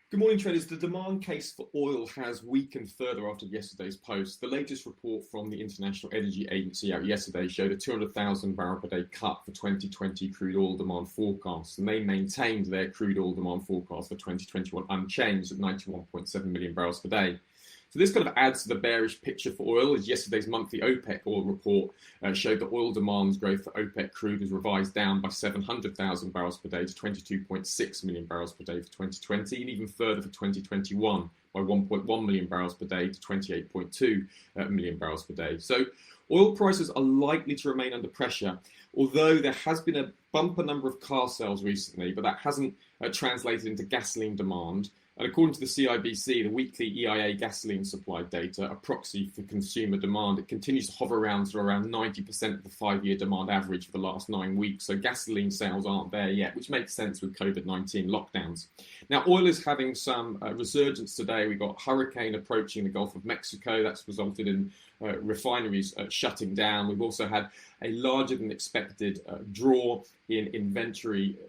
Good morning, traders. The demand case for oil has weakened further after yesterday's post. The latest report from the International Energy Agency out yesterday showed a 200,000 barrel per day cut for 2020 crude oil demand forecasts, and they maintained their crude oil demand forecast for 2021 unchanged at 91.7 million barrels per day. So this kind of adds to the bearish picture for oil, as yesterday's monthly OPEC oil report showed that oil demand growth for OPEC crude was revised down by 700,000 barrels per day to 22.6 million barrels per day for 2020, and even further for 2021 by 1.1 million barrels per day to 28.2 million barrels per day. So oil prices are likely to remain under pressure, although there has been a bumper number of car sales recently, but that hasn't translated into gasoline demand. And according to the CIBC, the weekly EIA gasoline supply data, a proxy for consumer demand, it continues to hover around 90% of the 5-year demand average for the last 9 weeks. So gasoline sales aren't there yet, which makes sense with COVID-19 lockdowns. Now, oil is having some resurgence today. We've got hurricane approaching the Gulf of Mexico. That's resulted in refineries shutting down. We've also had a larger than expected draw in inventory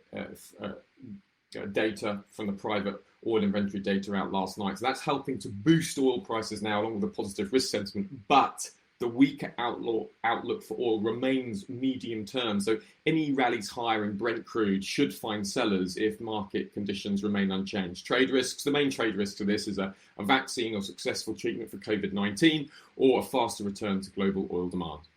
data from the private oil inventory data out last night. So that's helping to boost oil prices now, along with the positive risk sentiment. But the weaker outlook for oil remains medium term. So any rallies higher in Brent crude should find sellers if market conditions remain unchanged. Trade risks, the main trade risk to this is a vaccine or successful treatment for COVID-19 or a faster return to global oil demand.